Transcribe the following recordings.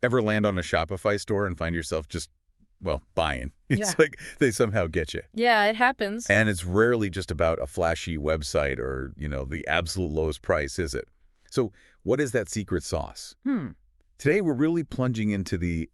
Ever land on a Shopify store and find yourself just, well, buying? Yeah. It's like they somehow get you. Yeah, it happens. And it's rarely just about a flashy website or, the absolute lowest price, is it? So what is that secret sauce? Today, we're really plunging into the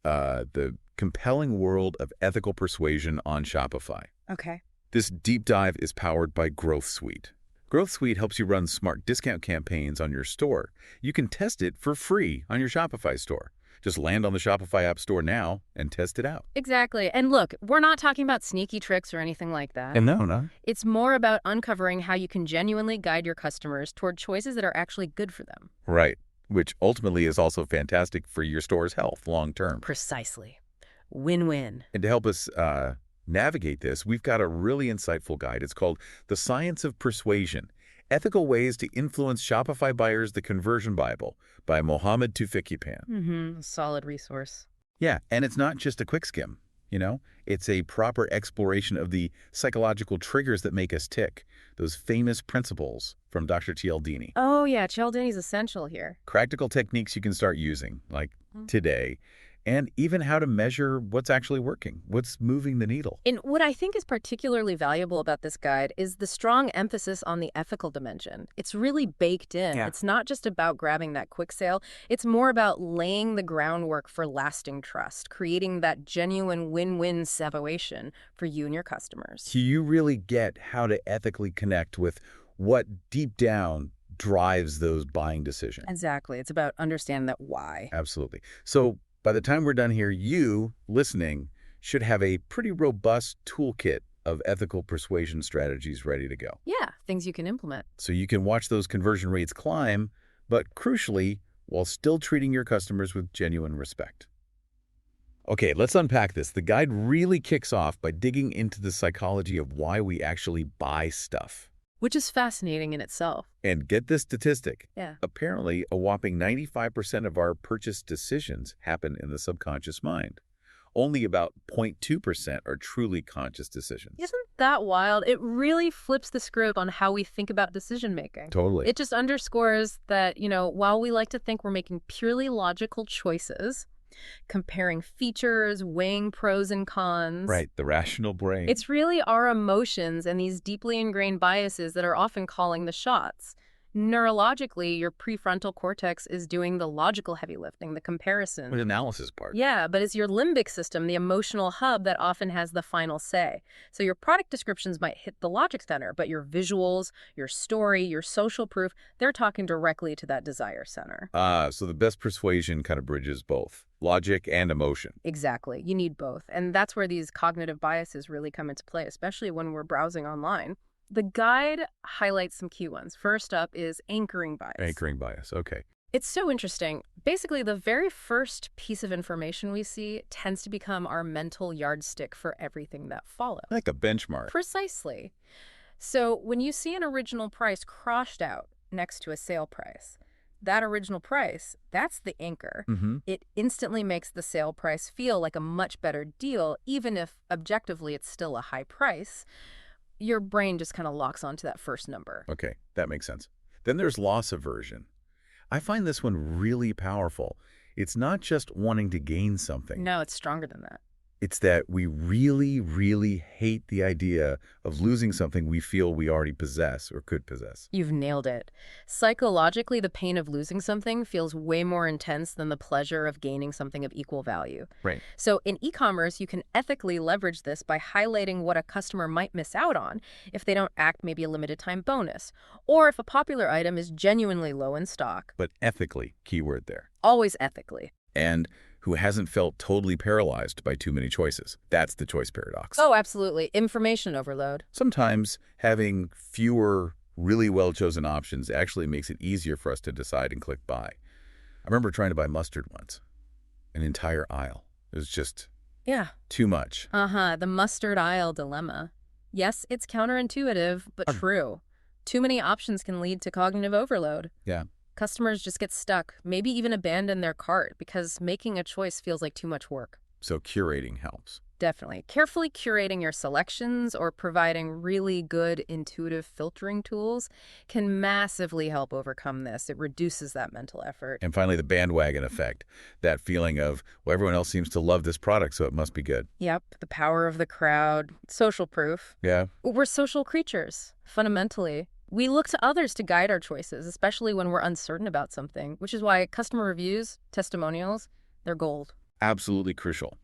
compelling world of ethical persuasion on Shopify. Okay. This deep dive is powered by Growth Suite. Growth Suite helps you run smart discount campaigns on your store. You can test it for free on your Shopify store. Just land on the Shopify App Store now and test it out. Exactly. And look, we're not talking about sneaky tricks or anything like that. And no. It's more about uncovering how you can genuinely guide your customers toward choices that are actually good for them. Right. Which ultimately is also fantastic for your store's health long term. Precisely. Win-win. And to help us navigate this, we've got a really insightful guide. It's called The Science of Persuasion: Ethical Ways to Influence Shopify Buyers, the Conversion Bible by Mohammed Tufekcipan. Solid resource. Yeah, and it's not just a quick skim, It's a proper exploration of the psychological triggers that make us tick, those famous principles from Dr. Cialdini. Oh, yeah, Cialdini's essential here. Practical techniques you can start using, like today, and even how to measure what's actually working, what's moving the needle. And what I think is particularly valuable about this guide is the strong emphasis on the ethical dimension. It's really baked in. Yeah. It's not just about grabbing that quick sale. It's more about laying the groundwork for lasting trust, creating that genuine win-win situation for you and your customers. So you really get how to ethically connect with what deep down drives those buying decisions. Exactly. It's about understanding that why. Absolutely. So by the time we're done here, you, listening, should have a pretty robust toolkit of ethical persuasion strategies ready to go. Yeah, things you can implement. So you can watch those conversion rates climb, but crucially, while still treating your customers with genuine respect. Okay, let's unpack this. The guide really kicks off by digging into the psychology of why we actually buy stuff. Which is fascinating in itself. And get this statistic. Yeah. Apparently, a whopping 95% of our purchase decisions happen in the subconscious mind. Only about 0.2% are truly conscious decisions. Isn't that wild? It really flips the script on how we think about decision making. Totally. It just underscores that, while we like to think we're making purely logical choices, comparing features, weighing pros and cons. Right, the rational brain. It's really our emotions and these deeply ingrained biases that are often calling the shots. Neurologically, your prefrontal cortex is doing the logical heavy lifting, the comparison. The analysis part. Yeah, but it's your limbic system, the emotional hub, that often has the final say. So your product descriptions might hit the logic center, but your visuals, your story, your social proof, they're talking directly to that desire center. So the best persuasion kind of bridges both logic and emotion. Exactly. You need both. And that's where these cognitive biases really come into play, especially when we're browsing online. The guide highlights some key ones. First up is anchoring bias. Anchoring bias, okay. It's so interesting. Basically, the very first piece of information we see tends to become our mental yardstick for everything that follows. Like a benchmark. Precisely. So when you see an original price crossed out next to a sale price, that original price, that's the anchor. It instantly makes the sale price feel like a much better deal, even if objectively it's still a high price. Your brain just kind of locks onto that first number. Okay, that makes sense. Then there's loss aversion. I find this one really powerful. It's not just wanting to gain something. No, it's stronger than that. It's that we really, really hate the idea of losing something we feel we already possess or could possess. You've nailed it. Psychologically, the pain of losing something feels way more intense than the pleasure of gaining something of equal value. Right. So in e-commerce, you can ethically leverage this by highlighting what a customer might miss out on if they don't act maybe a limited time bonus, or if a popular item is genuinely low in stock. But ethically, keyword there. Always ethically. And who hasn't felt totally paralyzed by too many choices. That's the choice paradox. Oh, absolutely. Information overload. Sometimes having fewer really well-chosen options actually makes it easier for us to decide and click buy. I remember trying to buy mustard once. An entire aisle. It was just too much. The mustard aisle dilemma. Yes, it's counterintuitive, but true. Too many options can lead to cognitive overload. Yeah. Customers just get stuck, maybe even abandon their cart because making a choice feels like too much work. So curating helps. Definitely. Carefully curating your selections or providing really good intuitive filtering tools can massively help overcome this. It reduces that mental effort. And finally, the bandwagon effect, that feeling of, well, everyone else seems to love this product, so it must be good. Yep, the power of the crowd, social proof. Yeah. We're social creatures, fundamentally. We look to others to guide our choices, especially when we're uncertain about something, which is why customer reviews, testimonials, they're gold. Absolutely crucial.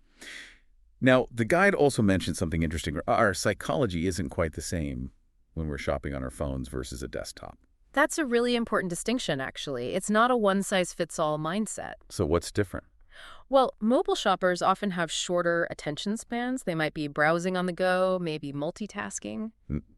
Now, the guide also mentioned something interesting. Our psychology isn't quite the same when we're shopping on our phones versus a desktop. That's a really important distinction, actually. It's not a one-size-fits-all mindset. So what's different? Well, mobile shoppers often have shorter attention spans. They might be browsing on the go, maybe multitasking.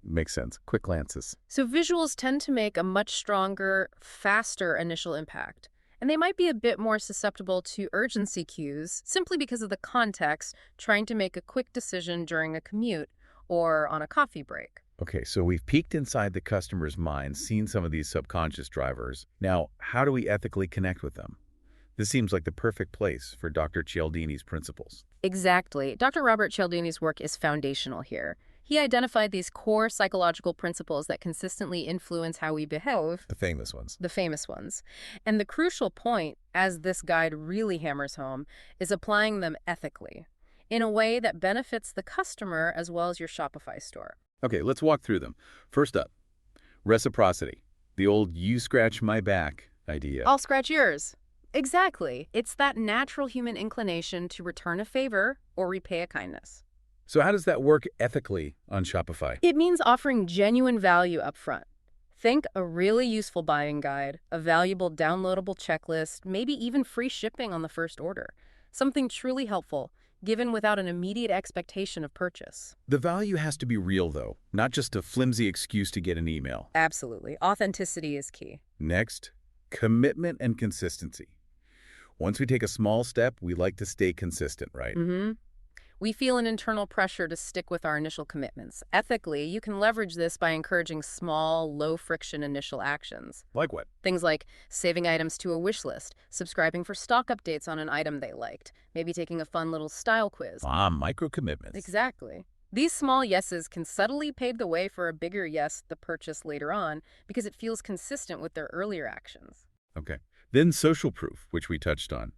Makes sense. Quick glances. So visuals tend to make a much stronger, faster initial impact. And they might be a bit more susceptible to urgency cues simply because of the context, trying to make a quick decision during a commute or on a coffee break. Okay, so we've peeked inside the customer's mind, seen some of these subconscious drivers. Now, how do we ethically connect with them? This seems like the perfect place for Dr. Cialdini's principles. Exactly. Dr. Robert Cialdini's work is foundational here. He identified these core psychological principles that consistently influence how we behave. The famous ones. The famous ones. And the crucial point, as this guide really hammers home, is applying them ethically, in a way that benefits the customer as well as your Shopify store. Okay, let's walk through them. First up, reciprocity. The old you scratch my back idea. I'll scratch yours. Exactly. It's that natural human inclination to return a favor or repay a kindness. So how does that work ethically on Shopify? It means offering genuine value up front. Think a really useful buying guide, a valuable downloadable checklist, maybe even free shipping on the first order. Something truly helpful, given without an immediate expectation of purchase. The value has to be real, though, not just a flimsy excuse to get an email. Absolutely. Authenticity is key. Next, commitment and consistency. Once we take a small step, we like to stay consistent, right? We feel an internal pressure to stick with our initial commitments. Ethically, you can leverage this by encouraging small, low-friction initial actions. Like what? Things like saving items to a wish list, subscribing for stock updates on an item they liked, maybe taking a fun little style quiz. Micro-commitments. Exactly. These small yeses can subtly pave the way for a bigger yes, the purchase later on, because it feels consistent with their earlier actions. Okay. Then social proof, which we touched on,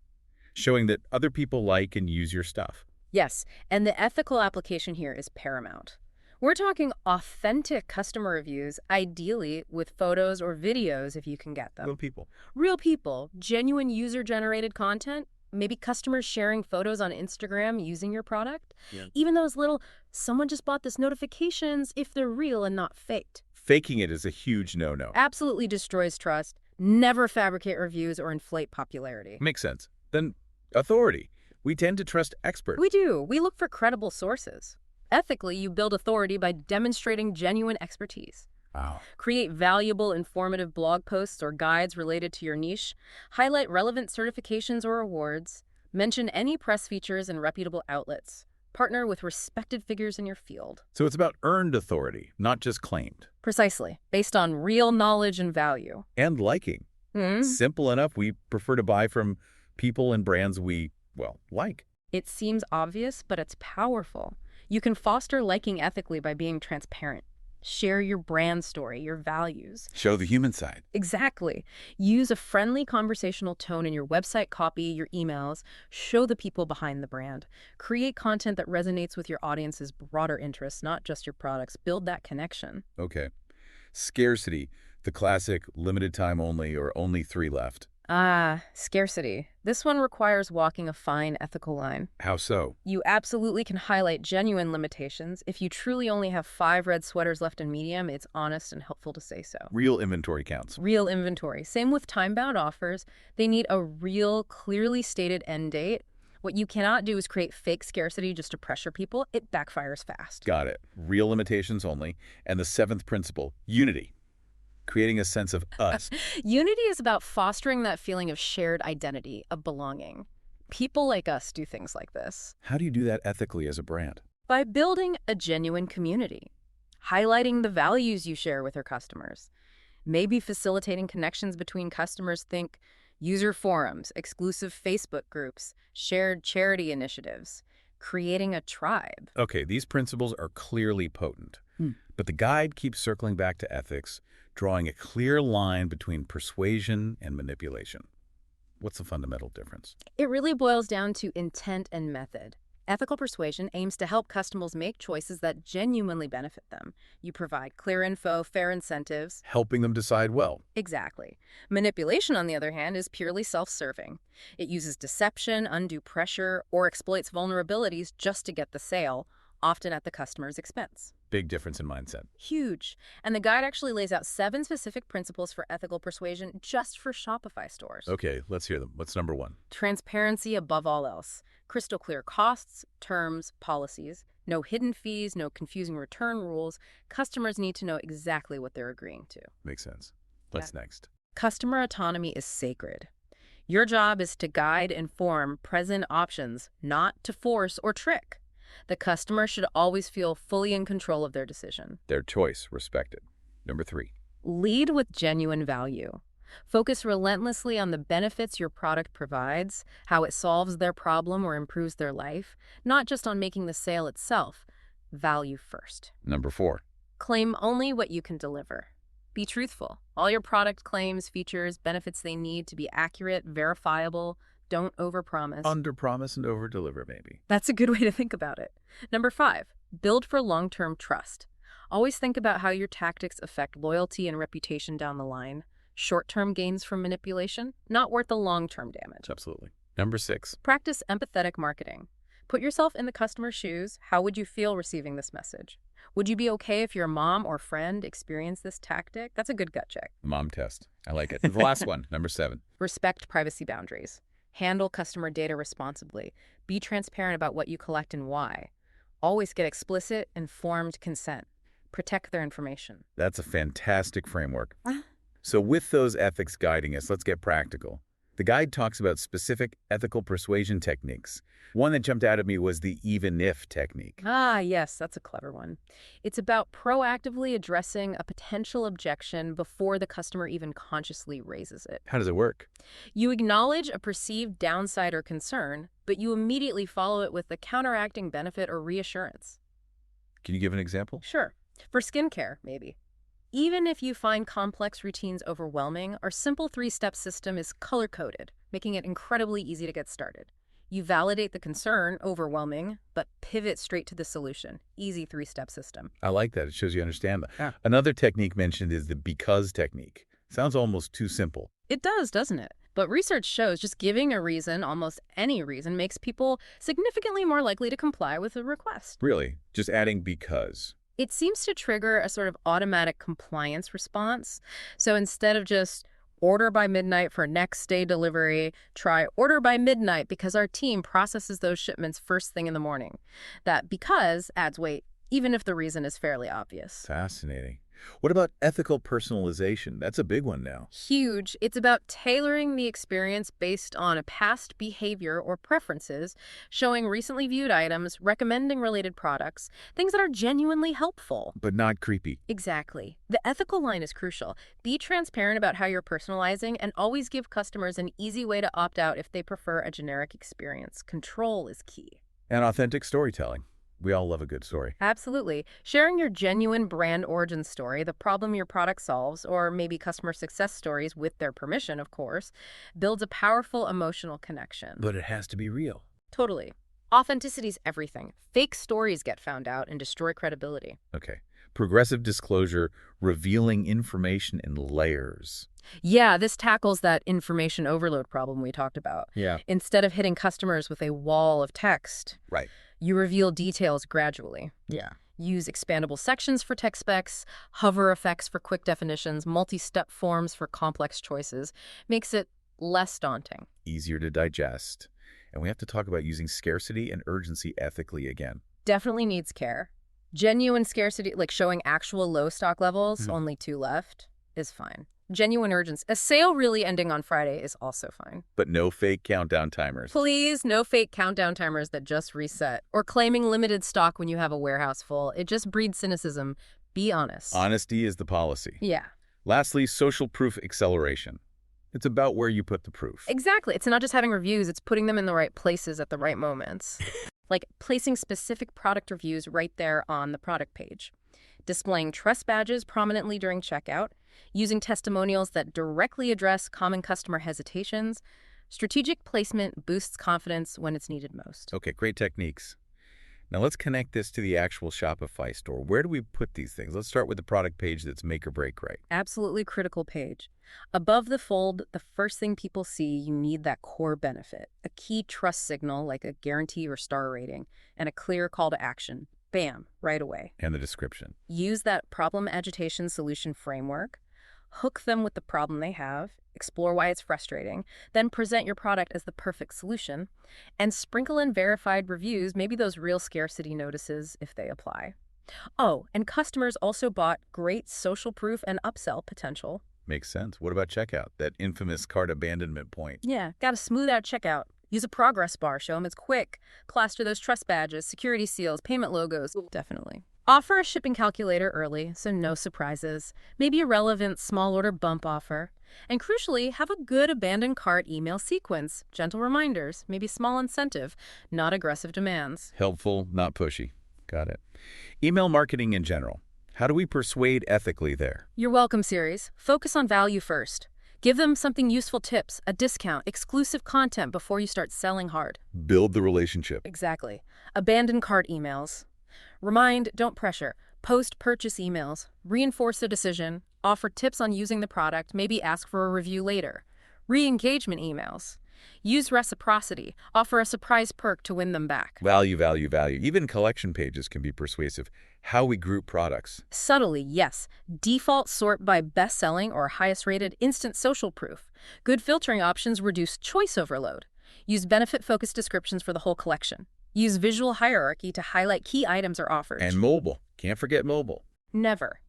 showing that other people like and use your stuff. Yes, and the ethical application here is paramount. We're talking authentic customer reviews, ideally with photos or videos if you can get them. Real people. Real people, genuine user-generated content, maybe customers sharing photos on Instagram using your product. Yeah. Even those little, someone just bought this notifications if they're real and not faked. Faking it is a huge no-no. Absolutely destroys trust. Never fabricate reviews or inflate popularity. Makes sense. Then authority. We tend to trust experts. We do. We look for credible sources. Ethically, you build authority by demonstrating genuine expertise. Wow. Create valuable, informative blog posts or guides related to your niche. Highlight relevant certifications or awards. Mention any press features and reputable outlets. Partner with respected figures in your field. So it's about earned authority, not just claimed. Precisely. Based on real knowledge and value. And liking. Simple enough. We prefer to buy from people and brands we, well, like. It seems obvious, but it's powerful. You can foster liking ethically by being transparent. Share your brand story, your values. Show the human side. Exactly. Use a friendly conversational tone in your website copy, your emails. Show the people behind the brand. Create content that resonates with your audience's broader interests, not just your products. Build that connection. Okay. Scarcity. The classic limited time only or only 3 left. Scarcity. This one requires walking a fine ethical line. How so? You absolutely can highlight genuine limitations. If you truly only have 5 red sweaters left in medium, it's honest and helpful to say so. Real inventory counts. Real inventory. Same with time-bound offers. They need a real, clearly stated end date. What you cannot do is create fake scarcity just to pressure people. It backfires fast. Got it. Real limitations only. And the 7th principle, unity. Creating a sense of us. Unity is about fostering that feeling of shared identity, of belonging. People like us do things like this. How do you do that ethically as a brand? By building a genuine community, highlighting the values you share with your customers, maybe facilitating connections between customers. Think user forums, exclusive Facebook groups, shared charity initiatives. creating a tribe. Okay, these principles are clearly potent. But the guide keeps circling back to ethics, drawing a clear line between persuasion and manipulation. What's the fundamental difference? It really boils down to intent and method. Ethical persuasion aims to help customers make choices that genuinely benefit them. You provide clear info, fair incentives. Helping them decide well. Exactly. Manipulation, on the other hand, is purely self-serving. It uses deception, undue pressure, or exploits vulnerabilities just to get the sale, often at the customer's expense. Big difference in mindset. Huge. And the guide actually lays out 7 specific principles for ethical persuasion just for Shopify stores. Okay, let's hear them. What's number 1? Transparency above all else. Crystal clear costs, terms, policies. No hidden fees, no confusing return rules. Customers need to know exactly what they're agreeing to. Makes sense. What's next? Customer autonomy is sacred. Your job is to guide, inform present options, not to force or trick. The customer should always feel fully in control of their decision. Their choice respected. Number 3. Lead with genuine value. Focus relentlessly on the benefits your product provides, how it solves their problem or improves their life, not just on making the sale itself. Value first. Number 4. Claim only what you can deliver. Be truthful. All your product claims, features, benefits they need to be accurate, verifiable. Don't overpromise. Underpromise and overdeliver, maybe. That's a good way to think about it. Number 5, build for long-term trust. Always think about how your tactics affect loyalty and reputation down the line. Short-term gains from manipulation, not worth the long-term damage. Absolutely. Number 6. Practice empathetic marketing. Put yourself in the customer's shoes. How would you feel receiving this message? Would you be okay if your mom or friend experienced this tactic? That's a good gut check. Mom test. I like it. The last one, number 7. Respect privacy boundaries. Handle customer data responsibly. Be transparent about what you collect and why. Always get explicit, informed consent. Protect their information. That's a fantastic framework. So with those ethics guiding us, let's get practical. The guide talks about specific ethical persuasion techniques. One that jumped out at me was the even-if technique. Ah, yes, that's a clever one. It's about proactively addressing a potential objection before the customer even consciously raises it. How does it work? You acknowledge a perceived downside or concern, but you immediately follow it with a counteracting benefit or reassurance. Can you give an example? Sure. For skincare, maybe. Even if you find complex routines overwhelming, our simple 3-step system is color-coded, making it incredibly easy to get started. You validate the concern, overwhelming, but pivot straight to the solution. Easy 3-step system. I like that. It shows you understand that. Yeah. Another technique mentioned is the because technique. Sounds almost too simple. It does, doesn't it? But research shows just giving a reason, almost any reason, makes people significantly more likely to comply with a request. Really? Just adding because. It seems to trigger a sort of automatic compliance response. So instead of just order by midnight for next day delivery, try order by midnight because our team processes those shipments first thing in the morning. That because adds weight, even if the reason is fairly obvious. Fascinating. What about ethical personalization? That's a big one now. Huge. It's about tailoring the experience based on a past behavior or preferences, showing recently viewed items, recommending related products, things that are genuinely helpful. But not creepy. Exactly. The ethical line is crucial. Be transparent about how you're personalizing and always give customers an easy way to opt out if they prefer a generic experience. Control is key. And authentic storytelling. We all love a good story. Absolutely. Sharing your genuine brand origin story, the problem your product solves, or maybe customer success stories with their permission, of course, builds a powerful emotional connection. But it has to be real. Totally. Authenticity's everything. Fake stories get found out and destroy credibility. Okay. Progressive disclosure, revealing information in layers. Yeah, this tackles that information overload problem we talked about. Yeah. Instead of hitting customers with a wall of text, Right. you reveal details gradually. Yeah. Use expandable sections for text specs, hover effects for quick definitions, multi-step forms for complex choices. Makes it less daunting. Easier to digest. And we have to talk about using scarcity and urgency ethically again. Definitely needs care. Genuine scarcity, like showing actual low stock levels, only 2 left, is fine. Genuine urgency. A sale really ending on Friday is also fine. But no fake countdown timers. Please, no fake countdown timers that just reset. Or claiming limited stock when you have a warehouse full. It just breeds cynicism. Be honest. Honesty is the policy. Yeah. Lastly, social proof acceleration. It's about where you put the proof. Exactly. It's not just having reviews, it's putting them in the right places at the right moments. like placing specific product reviews right there on the product page, displaying trust badges prominently during checkout, using testimonials that directly address common customer hesitations. Strategic placement boosts confidence when it's needed most. Okay, great techniques. Now let's connect this to the actual Shopify store. Where do we put these things? Let's start with the product page that's make or break, right? Absolutely critical page. Above the fold, the first thing people see, you need that core benefit, a key trust signal like a guarantee or star rating, and a clear call to action. Bam, right away. And the description. Use that problem agitation solution framework, hook them with the problem they have, explore why it's frustrating, then present your product as the perfect solution, and sprinkle in verified reviews, maybe those real scarcity notices if they apply. Oh, and customers also bought great social proof and upsell potential. Makes sense. What about checkout? That infamous cart abandonment point. Yeah, gotta smooth out checkout. Use a progress bar, show them it's quick. Plaster those trust badges, security seals, payment logos. Definitely. Offer a shipping calculator early, so no surprises. Maybe a relevant small order bump offer. And crucially, have a good abandoned cart email sequence. Gentle reminders, maybe small incentive, not aggressive demands. Helpful, not pushy. Got it. Email marketing in general. How do we persuade ethically there? You're welcome, series. Focus on value first. Give them something useful, tips, a discount, exclusive content before you start selling hard. Build the relationship. Exactly. Abandon cart emails. Remind, don't pressure. Post-purchase emails. Reinforce the decision. Offer tips on using the product. Maybe ask for a review later. Re-engagement emails. Use reciprocity. Offer a surprise perk to win them back. Value, value, value. Even collection pages can be persuasive. How we group products. Subtly, yes. Default sort by best-selling or highest-rated instant social proof. Good filtering options reduce choice overload. Use benefit-focused descriptions for the whole collection. Use visual hierarchy to highlight key items or offers. And mobile. Can't forget mobile. Never.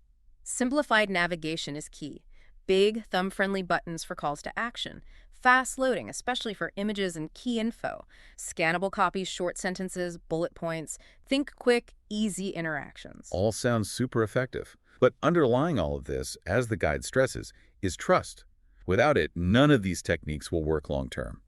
Simplified navigation is key. Big, thumb-friendly buttons for calls to action. Fast loading, especially for images and key info. Scannable copies, short sentences, bullet points. Think quick, easy interactions. All sounds super effective. But underlying all of this, as the guide stresses, is trust. Without it, none of these techniques will work long-term.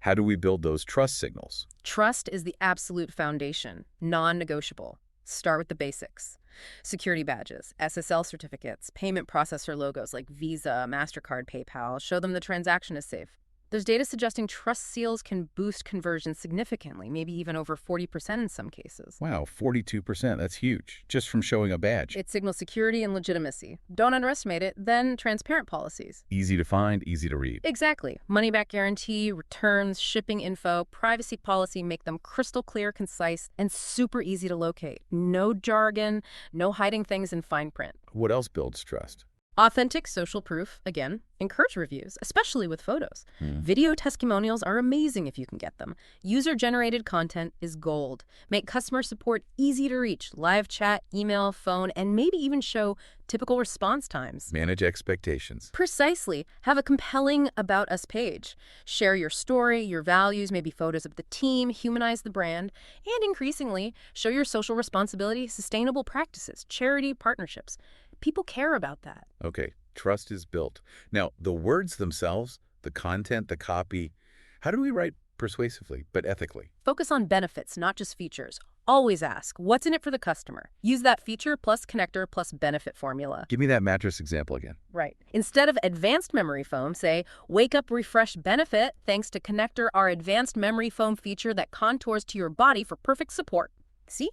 How do we build those trust signals? Trust is the absolute foundation, non-negotiable. Start with the basics. Security badges, SSL certificates, payment processor logos like Visa, MasterCard, PayPal. Show them the transaction is safe. There's data suggesting trust seals can boost conversion significantly, maybe even over 40% in some cases. Wow, 42%. That's huge, just from showing a badge. It signals security and legitimacy. Don't underestimate it. Then transparent policies. Easy to find, easy to read. Exactly. Money-back guarantee, returns, shipping info, privacy policy, make them crystal clear, concise, and super easy to locate. No jargon, no hiding things in fine print. What else builds trust? Authentic social proof, again, encourage reviews, especially with photos. Video testimonials are amazing if you can get them. User-generated content is gold. Make customer support easy to reach. Live chat, email, phone, and maybe even show typical response times. Manage expectations. Precisely. Have a compelling About Us page. Share your story, your values, maybe photos of the team, humanize the brand, and increasingly, show your social responsibility, sustainable practices, charity, partnerships. People care about that. Okay, trust is built. Now, the words themselves, the content, the copy, how do we write persuasively but ethically? Focus on benefits, not just features. Always ask, what's in it for the customer? Use that feature plus connector plus benefit formula. Give me that mattress example again. Right. Instead of advanced memory foam, say, wake up refresh benefit thanks to connector, our advanced memory foam feature that contours to your body for perfect support. See?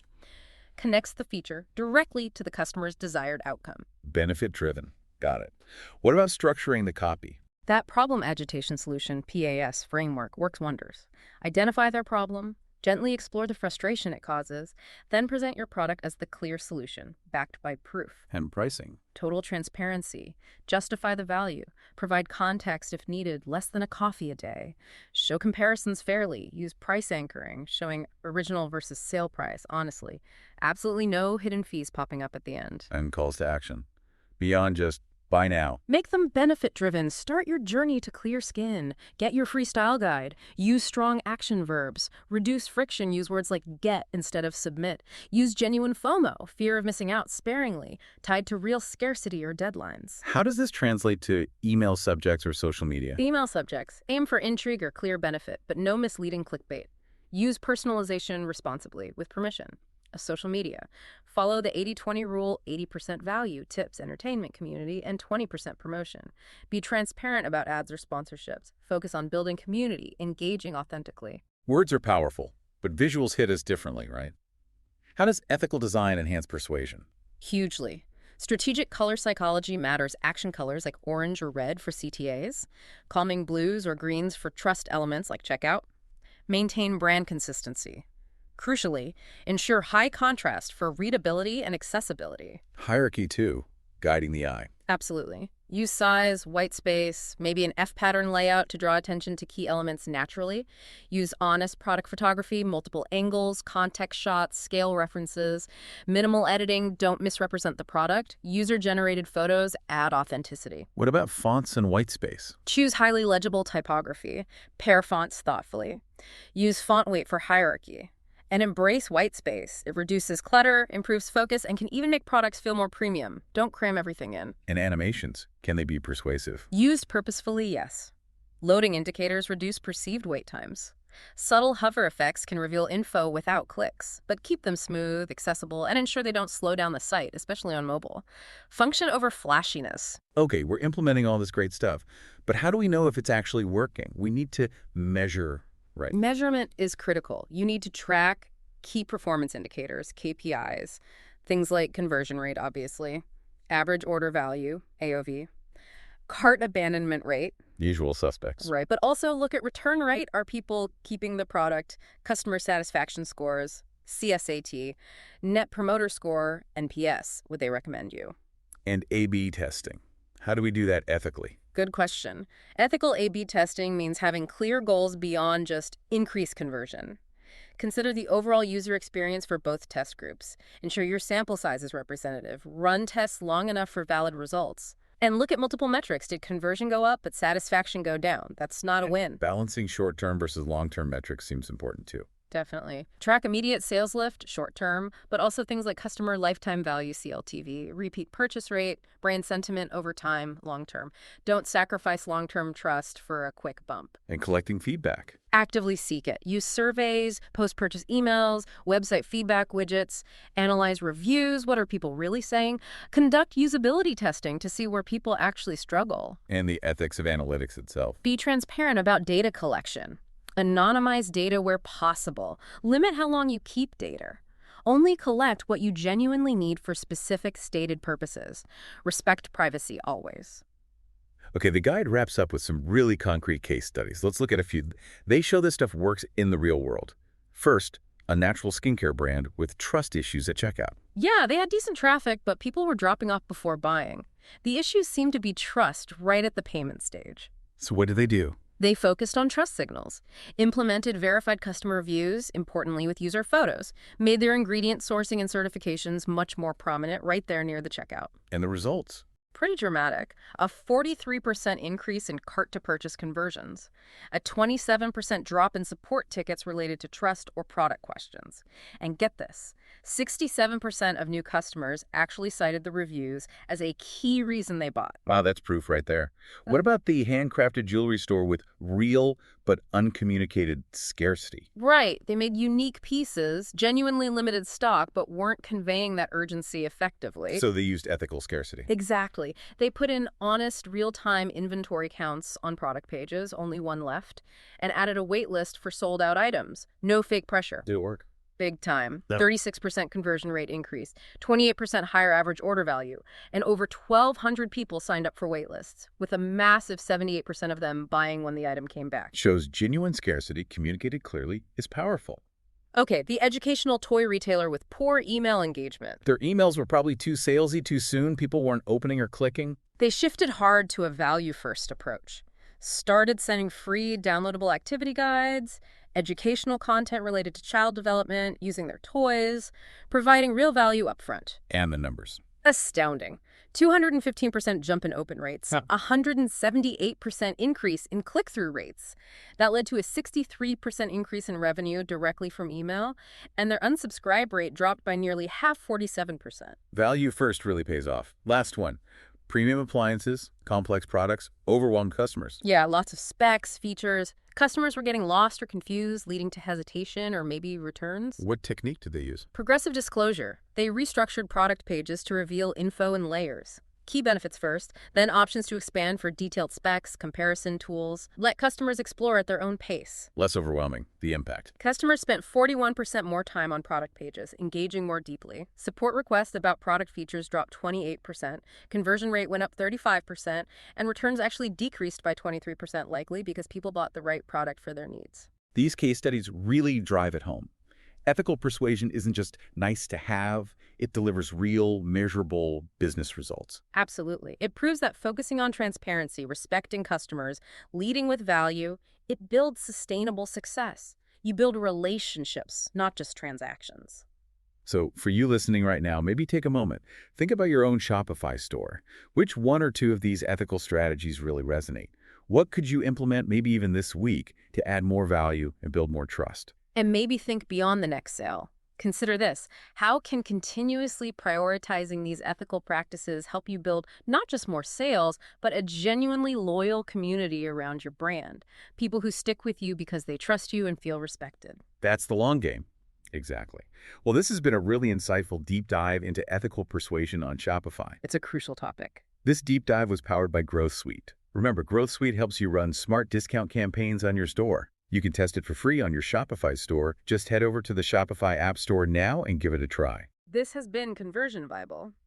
Connects the feature directly to the customer's desired outcome. Benefit-driven. Got it. What about structuring the copy? That problem agitation solution, PAS framework, works wonders. Identify their problem, gently explore the frustration it causes, then present your product as the clear solution, backed by proof. And pricing. Total transparency. Justify the value. Provide context if needed, less than a coffee a day. Show comparisons fairly. Use price anchoring, showing original versus sale price, honestly. Absolutely no hidden fees popping up at the end. And calls to action. Beyond just buy now. Make them benefit-driven. Start your journey to clear skin. Get your free style guide. Use strong action verbs. Reduce friction. Use words like get instead of submit. Use genuine FOMO, fear of missing out, sparingly, tied to real scarcity or deadlines. How does this translate to email subjects or social media? Email subjects. Aim for intrigue or clear benefit, but no misleading clickbait. Use personalization responsibly with permission. Social media. Follow the 80-20 rule, 80% value, tips, entertainment, community, and 20% promotion. Be transparent about ads or sponsorships. Focus on building community, engaging authentically. Words are powerful, but visuals hit us differently, right? How does ethical design enhance persuasion? Hugely. Strategic color psychology matters. Action colors like orange or red for CTAs, calming blues or greens for trust elements like checkout. Maintain brand consistency. Crucially, ensure high contrast for readability and accessibility. Hierarchy, too, guiding the eye. Absolutely. Use size, white space, maybe an F-pattern layout to draw attention to key elements naturally. Use honest product photography, multiple angles, context shots, scale references. Minimal editing, don't misrepresent the product. User-generated photos add authenticity. What about fonts and white space? Choose highly legible typography. Pair fonts thoughtfully. Use font weight for hierarchy. And embrace white space. It reduces clutter, improves focus, and can even make products feel more premium. Don't cram everything in. And animations, can they be persuasive? Used purposefully, yes. Loading indicators reduce perceived wait times. Subtle hover effects can reveal info without clicks, but keep them smooth, accessible, and ensure they don't slow down the site, especially on mobile. Function over flashiness. Okay, we're implementing all this great stuff, but how do we know if it's actually working? We need to measure. Right. Measurement is critical. You need to track key performance indicators, KPIs, things like conversion rate, obviously, average order value, AOV, cart abandonment rate. Usual suspects. Right, but also look at return rate. Are people keeping the product? Customer satisfaction scores, CSAT, net promoter score, NPS, would they recommend you? And A/B testing. How do we do that ethically? Good question. Ethical A/B testing means having clear goals beyond just increase conversion. Consider the overall user experience for both test groups. Ensure your sample size is representative. Run tests long enough for valid results. And look at multiple metrics. Did conversion go up, but satisfaction go down? That's not a win. Balancing short-term versus long-term metrics seems important too. Definitely. Track immediate sales lift, short term, but also things like customer lifetime value, CLTV, repeat purchase rate, brand sentiment over time, long term. Don't sacrifice long-term trust for a quick bump. And collecting feedback. Actively seek it. Use surveys, post-purchase emails, website feedback widgets, analyze reviews. What are people really saying? Conduct usability testing to see where people actually struggle. And the ethics of analytics itself. Be transparent about data collection. Anonymize data where possible. Limit how long you keep data. Only collect what you genuinely need for specific stated purposes. Respect privacy always. Okay, the guide wraps up with some really concrete case studies. Let's look at a few. They show this stuff works in the real world. First, a natural skincare brand with trust issues at checkout. Yeah, they had decent traffic, but people were dropping off before buying. The issues seemed to be trust right at the payment stage. So what did they do? They focused on trust signals, implemented verified customer reviews, importantly with user photos, made their ingredient sourcing and certifications much more prominent right there near the checkout. And the results? Pretty dramatic. A 43% increase in cart-to-purchase conversions, a 27% drop in support tickets related to trust or product questions. And get this, 67% of new customers actually cited the reviews as a key reason they bought. Wow, that's proof right there. What about the handcrafted jewelry store with real but uncommunicated scarcity? Right. They made unique pieces, genuinely limited stock, but weren't conveying that urgency effectively. So they used ethical scarcity. Exactly. They put in honest, real-time inventory counts on product pages, only one left, and added a wait list for sold-out items. No fake pressure. Did it work? Big time. Yep. 36% conversion rate increase, 28% higher average order value, and over 1,200 people signed up for wait lists, with a massive 78% of them buying when the item came back. Shows genuine scarcity communicated clearly is powerful. Okay, the educational toy retailer with poor email engagement. Their emails were probably too salesy too soon. People weren't opening or clicking. They shifted hard to a value-first approach. Started sending free downloadable activity guides, educational content related to child development, using their toys, providing real value upfront. And the numbers. Astounding. 215% jump in open rates, 178% increase in click-through rates. That led to a 63% increase in revenue directly from email, and their unsubscribe rate dropped by nearly half, 47%. Value first really pays off. Last one. Premium appliances, complex products, overwhelmed customers. Yeah, lots of specs, features. Customers were getting lost or confused, leading to hesitation or maybe returns. What technique did they use? Progressive disclosure. They restructured product pages to reveal info in layers. Key benefits first, then options to expand for detailed specs, comparison tools. Let customers explore at their own pace. Less overwhelming, the impact. Customers spent 41% more time on product pages, engaging more deeply. Support requests about product features dropped 28%, conversion rate went up 35%, and returns actually decreased by 23% likely because people bought the right product for their needs. These case studies really drive it home. Ethical persuasion isn't just nice to have, it delivers real, measurable business results. Absolutely. It proves that focusing on transparency, respecting customers, leading with value, it builds sustainable success. You build relationships, not just transactions. So for you listening right now, maybe take a moment. Think about your own Shopify store. Which one or two of these ethical strategies really resonate? What could you implement maybe even this week to add more value and build more trust? And maybe think beyond the next sale. Consider this. How can continuously prioritizing these ethical practices help you build not just more sales, but a genuinely loyal community around your brand? People who stick with you because they trust you and feel respected. That's the long game. Exactly. Well, this has been a really insightful deep dive into ethical persuasion on Shopify. It's a crucial topic. This deep dive was powered by Growth Suite. Remember, Growth Suite helps you run smart discount campaigns on your store. You can test it for free on your Shopify store. Just head over to the Shopify App Store now and give it a try. This has been Conversion Bible.